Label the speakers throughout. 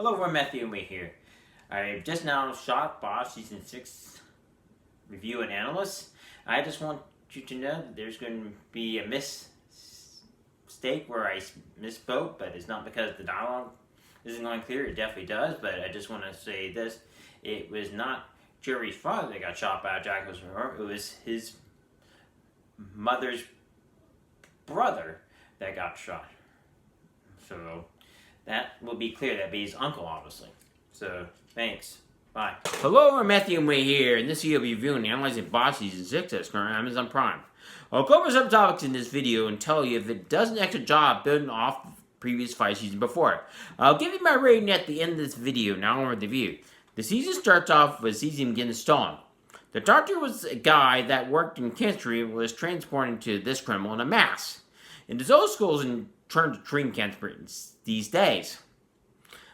Speaker 1: Hello, we're Matthew and we here. I just now shot Bosch Season 6 review and analyst. I just want you to know that there's going to be a mistake where I misspoke, but it's not because the dialogue isn't going clear. It definitely does, but I just want to say this. It was not Jerry's father that got shot by a jackal. It was his mother's brother that got shot. So that will be clear. That'd be his uncle, obviously. So, thanks. Bye. Hello, I'm Matthew and we're here. In this video, I'll be reviewing and analyzing Bosch Season 6 that's currently on Amazon Prime. I'll cover some topics in this video and tell you if it does an extra job building off the previous 5 seasons before. I'll give you my rating at the end of this video. Now on with the review. The season starts off with season begins stolen. The doctor was a guy that worked in cancer and was transported to this criminal in a mass. In his old schools and turned to treating cancer these days.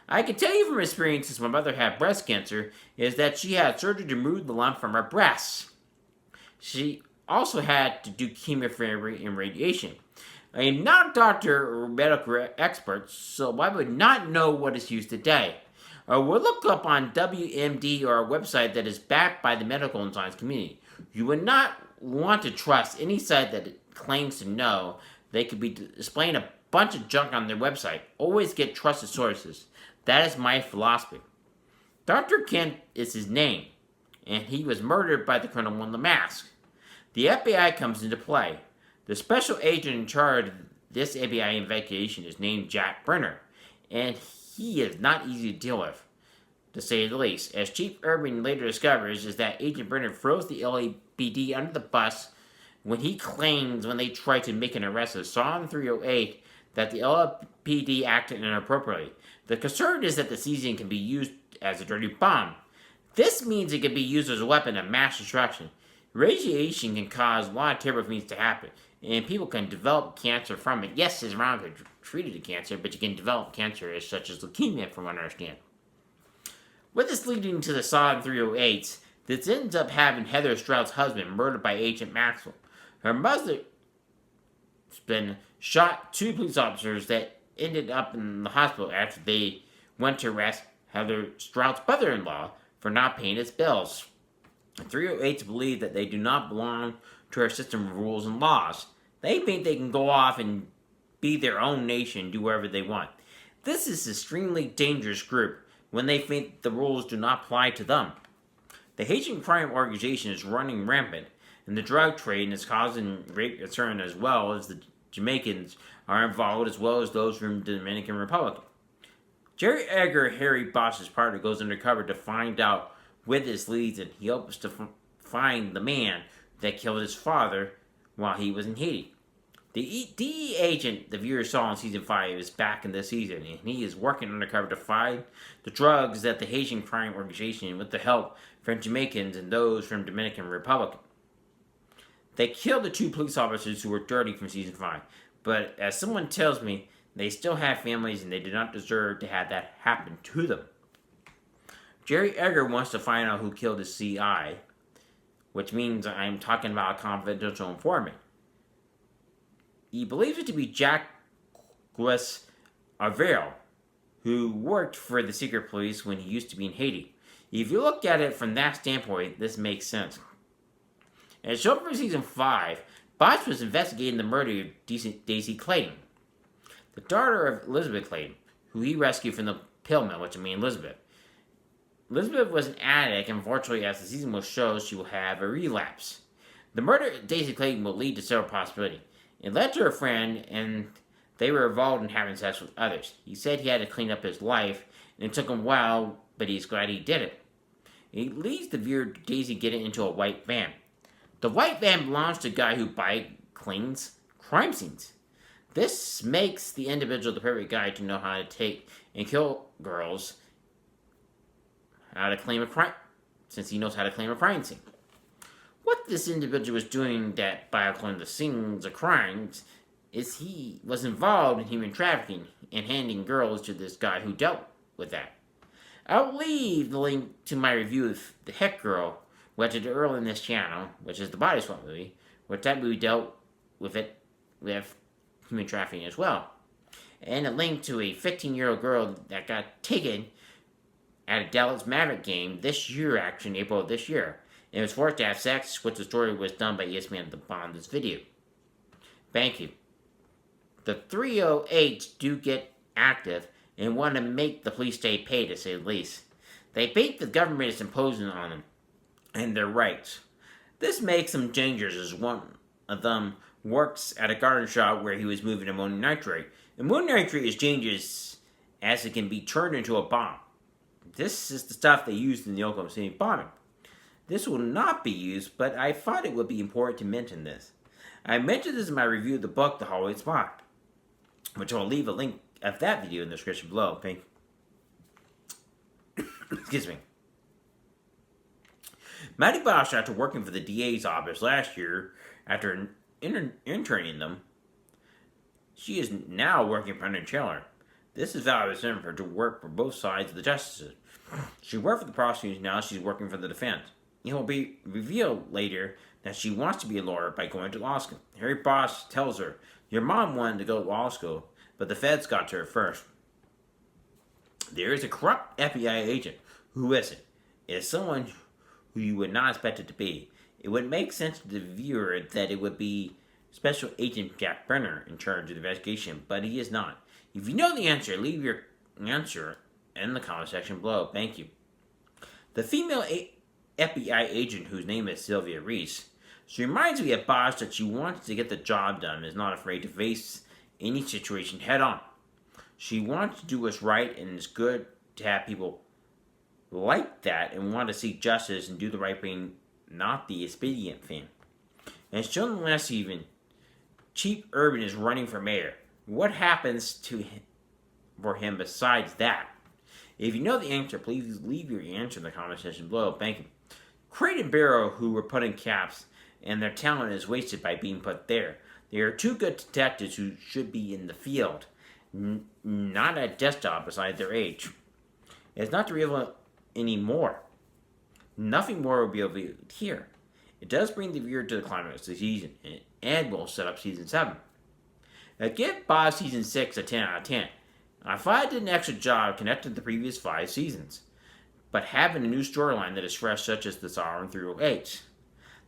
Speaker 1: I can tell you from experience, since my mother had breast cancer, is that she had surgery to remove the lump from her breasts. She also had to do chemotherapy and radiation. I am not a doctor or medical expert, so I would not know what is used today. I will look up on WMD or a website that is backed by the medical and science community. You would not want to trust any site that claims to know. They could be displaying a bunch of junk on their website. Always get trusted sources. That is my philosophy. Dr. Kent is his name, and he was murdered by the criminal in the mask. The FBI comes into play. The special agent in charge of this FBI investigation is named Jack Brenner, and he is not easy to deal with, to say the least. As Chief Irving later discovers, is that Agent Brenner throws the LAPD under the bus when he claims when they tried to make an arrest of Psalm 308 that the LAPD acted inappropriately. The concern is that the season can be used as a dirty bomb. This means it can be used as a weapon of mass destruction. Radiation can cause a lot of terrible things to happen, and people can develop cancer from it. Yes, it's wrong to treat the cancer, but you can develop cancer such as leukemia, from what I understand. With this leading to the Psalm 308s, this ends up having Heather Stroud's husband murdered by Agent Maxwell. Her mother's been shot 2 police officers that ended up in the hospital after they went to arrest Heather Stroud's brother-in-law for not paying his bills. The 308s believe that they do not belong to our system of rules and laws. They think they can go off and be their own nation and do whatever they want. This is an extremely dangerous group when they think the rules do not apply to them. The Haitian crime organization is running rampant, and the drug trade is causing great concern, as well as the Jamaicans are involved, as well as those from the Dominican Republic. Jerry Edgar, Harry Bosch's partner, goes undercover to find out with his leads, and he hopes to find the man that killed his father while he was in Haiti. The DE agent the viewer saw in Season 5 is back in this season, and he is working undercover to find the drugs that the Haitian crime organization, with the help from Jamaicans and those from Dominican Republic. They killed the 2 police officers who were dirty from Season 5, but as someone tells me, they still have families and they do not deserve to have that happen to them. Jerry Edgar wants to find out who killed his CI, which means I'm talking about a confidential informant. He believes it to be Jacques Averill, who worked for the secret police when he used to be in Haiti. If you look at it from that standpoint, this makes sense. As shown for Season 5, Bosch was investigating the murder of Daisy Clayton, the daughter of Elizabeth Clayton, who he rescued from the pill mill, which I mean Elizabeth. Elizabeth was an addict, and unfortunately, as the season will show, she will have a relapse. The murder of Daisy Clayton will lead to several possibilities. It led to her friend, and they were involved in having sex with others. He said he had to clean up his life, and it took him a while, but he's glad he did it. It leads the viewer to Daisy getting into a white van. The white van belongs to a guy who cleans crime scenes. This makes the individual the perfect guy to know how to take and kill girls, how to claim a crime, since he knows how to claim a crime scene. What this individual was doing that by cleaning the scenes of crimes is he was involved in human trafficking and handing girls to this guy who dealt with that. I'll leave the link to my review of The Hit Girl, which I did earlier in this channel, which is the Body Swap movie, which that movie dealt with human trafficking as well. And a link to a 15-year-old girl that got taken at a Dallas Maverick game this year, actually in April of this year, and was forced to have sex, which the story was done by ESPN to bond this video. Thank you. The 308s do get active and want to make the police state pay, to say the least. They think the government is imposing on them and their rights. This makes them dangerous, as one of them works at a garden shop where he was moving ammonium nitrate. Ammonium nitrate is dangerous as it can be turned into a bomb. This is the stuff they used in the Oklahoma City bombing. This will not be used, but I thought it would be important to mention this. I mentioned this in my review of the book, The Hallway Spot, which I'll leave a link of that video in the description below. Thank you. Excuse me. Maddie Bosch, after working for the DA's office last year, after interning them, she is now working for Under Chandler. This is valuable for her to work for both sides of the justices. She worked for the prosecutors, now she's working for the defense. It will be revealed later that she wants to be a lawyer by going to law school. Harry Bosch tells her, "Your mom wanted to go to law school, but the feds got to her first." There is a corrupt FBI agent. Who is it? It is someone who you would not expect it to be. It would make sense to the viewer that it would be Special Agent Jack Brenner in charge of the investigation, but he is not. If you know the answer, leave your answer in the comment section below. Thank you. The female FBI agent, whose name is Sylvia Reese, she reminds me of Bosch that she wants to get the job done and is not afraid to face any situation head on. She wants to do what's right, and it's good to have people like that and want to seek justice and do the right thing, not the expedient thing. And show them less even. Chief Urban is running for mayor. What happens to him, for him besides that? If you know the answer, please leave your answer in the comment section below. Thank you. Crate and Barrow, who were put in caps, and their talent is wasted by being put there. They are two good detectives who should be in the field, not at a desktop beside their age. It's not to reveal anymore. Nothing more will be revealed here. It does bring the viewer to the climax of the season, and will set up season 7. Now give Bosch season 6 a 10 out of 10. I thought I did an excellent job connecting the previous 5 seasons, but having a new storyline that is fresh, such as the Sovereign 308.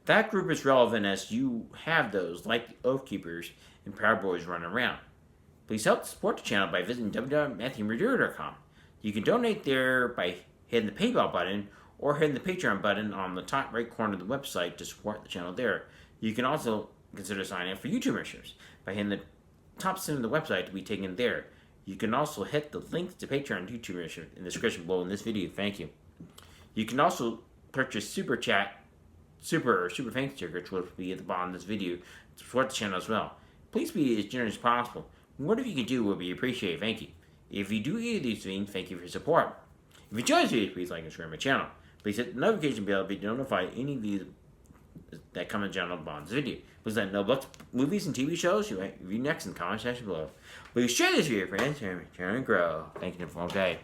Speaker 1: That group is relevant as you have those like the Oath Keepers and Proud Boys running around. Please help support the channel by visiting www.matthewmurdura.com. You can donate there by hitting the PayPal button or hitting the Patreon button on the top right corner of the website to support the channel there. You can also consider signing up for YouTube memberships by hitting the top center of the website to be taken there. You can also hit the links to Patreon and YouTube membership in the description below in this video. Thank you. You can also purchase Super Thanks sticker, which will be at the bottom of this video, to support the channel as well. Please be as generous as possible. Whatever you can do will be appreciated. Thank you. If you do either of these things, thank you for your support. If you enjoyed this video, please like and share my channel. Please hit the notification bell to be notified any videos that come in the channel bottom of this video. Please let me know books, movies, and TV shows you review next in the comment section below. Please share this video, friends, and grow. Thank you for all day.